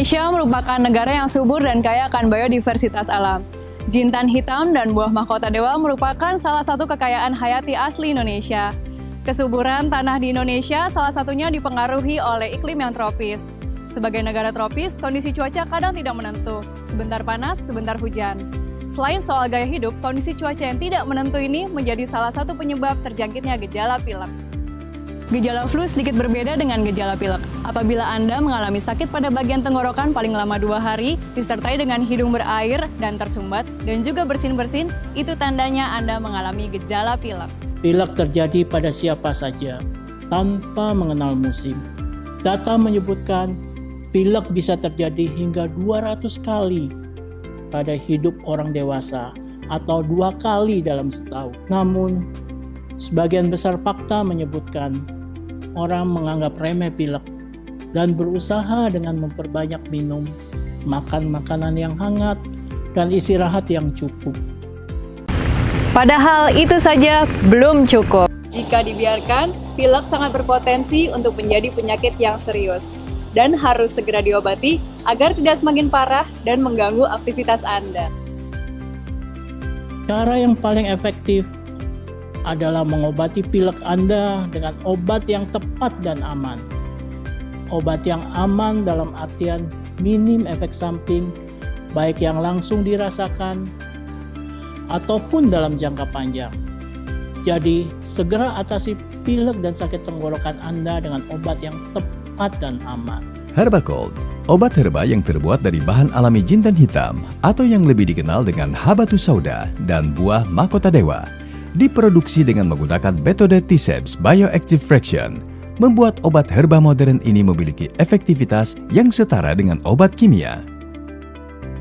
Indonesia merupakan negara yang subur dan kaya akan biodiversitas alam. Jintan hitam dan buah mahkota dewa merupakan salah satu kekayaan hayati asli Indonesia. Kesuburan tanah di Indonesia salah satunya dipengaruhi oleh iklim yang tropis. Sebagai negara tropis, kondisi cuaca kadang tidak menentu, sebentar panas, sebentar hujan. Selain soal gaya hidup, kondisi cuaca yang tidak menentu ini menjadi salah satu penyebab terjangkitnya gejala pilek. Gejala flu sedikit berbeda dengan gejala pilek. Apabila Anda mengalami sakit pada bagian tenggorokan paling lama 2 hari, disertai dengan hidung berair dan tersumbat, dan juga bersin-bersin, itu tandanya Anda mengalami gejala pilek. Pilek terjadi pada siapa saja, tanpa mengenal musim. Data menyebutkan, pilek bisa terjadi hingga 200 kali pada hidup orang dewasa, atau 2 kali dalam setahun. Namun, sebagian besar fakta menyebutkan, orang menganggap remeh pilek dan berusaha dengan memperbanyak minum, makan makanan yang hangat, dan istirahat yang cukup. Padahal itu saja belum cukup. Jika dibiarkan, pilek sangat berpotensi untuk menjadi penyakit yang serius dan harus segera diobati agar tidak semakin parah dan mengganggu aktivitas Anda. Cara yang paling efektif adalah mengobati pilek Anda dengan obat yang tepat dan aman. Obat yang aman dalam artian minim efek samping, baik yang langsung dirasakan ataupun dalam jangka panjang. Jadi, segera atasi pilek dan sakit tenggorokan Anda dengan obat yang tepat dan aman. Herbacold, obat herba yang terbuat dari bahan alami jintan hitam atau yang lebih dikenal dengan habatus sauda dan buah mahkota dewa. Diproduksi dengan menggunakan metode T-Sebs Bioactive Fraction, membuat obat herba modern ini memiliki efektivitas yang setara dengan obat kimia.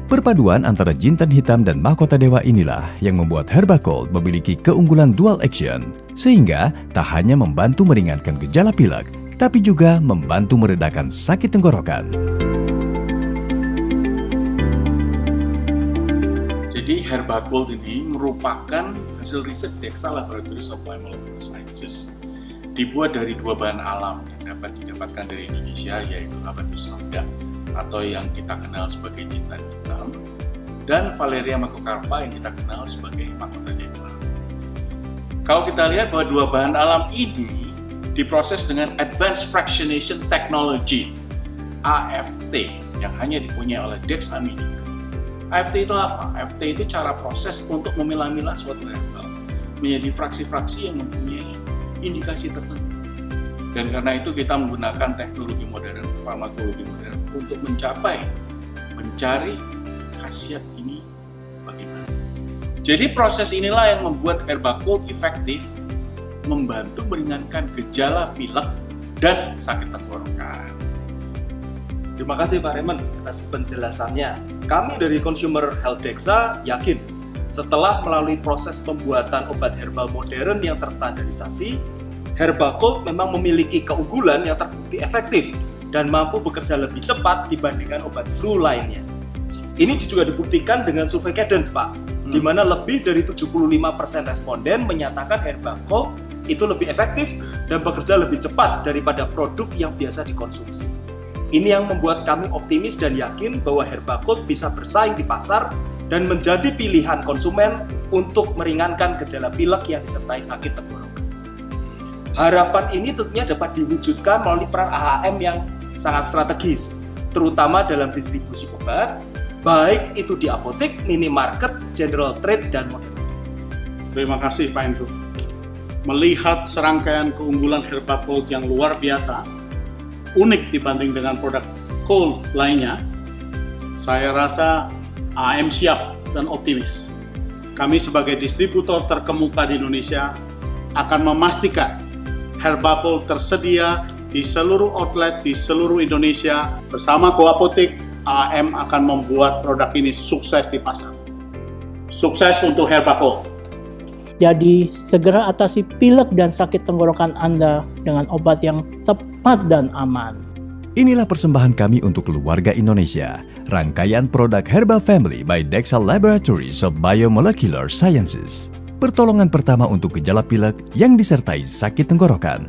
Perpaduan antara jintan hitam dan mahkota dewa inilah yang membuat Herbacold memiliki keunggulan dual action, sehingga tak hanya membantu meringankan gejala pilek, tapi juga membantu meredakan sakit tenggorokan. Jadi Herbacold ini merupakan hasil riset DEXA Laboratories of Biomolecular Sciences. Dibuat dari 2 bahan alam yang dapat didapatkan dari Indonesia, yaitu habatus sauda atau yang kita kenal sebagai jintan hitam, dan Valeria macrocarpa yang kita kenal sebagai mahkota dewa. Kalau kita lihat bahwa 2 bahan alam ini diproses dengan Advanced Fractionation Technology (AFT) yang hanya dipunyai oleh dexamethasone. AFT itu apa? AFT itu cara proses untuk memilah-milah suatu herbal menjadi fraksi-fraksi yang mempunyai indikasi tertentu. Dan karena itu kita menggunakan teknologi modern, farmakologi modern untuk mencari khasiat ini bagaimana. Jadi proses inilah yang membuat Herbacold efektif membantu meringankan gejala pilek dan sakit tenggorokan. Terima kasih Pak Raymond atas penjelasannya. Kami dari Consumer Health Dexa yakin setelah melalui proses pembuatan obat herbal modern yang terstandarisasi, Herbacold memang memiliki keunggulan yang terbukti efektif dan mampu bekerja lebih cepat dibandingkan obat flu lainnya. Ini juga dibuktikan dengan survei Cadence, Pak, di mana lebih dari 75% responden menyatakan Herbacold itu lebih efektif dan bekerja lebih cepat daripada produk yang biasa dikonsumsi. Ini yang membuat kami optimis dan yakin bahwa Herbacold bisa bersaing di pasar dan menjadi pilihan konsumen untuk meringankan gejala pilek yang disertai sakit tenggorokan. Harapan ini tentunya dapat diwujudkan melalui peran AHM yang sangat strategis, terutama dalam distribusi obat, baik itu di apotek, minimarket, general trade, dan modern. Terima kasih Pak Andrew. Melihat serangkaian keunggulan Herbacold yang luar biasa, unik dibanding dengan produk cold lainnya, saya rasa AM siap dan optimis. Kami sebagai distributor terkemuka di Indonesia akan memastikan Herbacold tersedia di seluruh outlet di seluruh Indonesia. Bersama Go Apotek, AM akan membuat produk ini sukses di pasar. Sukses untuk Herbacold. Jadi, segera atasi pilek dan sakit tenggorokan Anda dengan obat yang tepat dan aman. Inilah persembahan kami untuk keluarga Indonesia. Rangkaian produk Herba Family by DEXA Laboratories of Biomolecular Sciences. Pertolongan pertama untuk gejala pilek yang disertai sakit tenggorokan.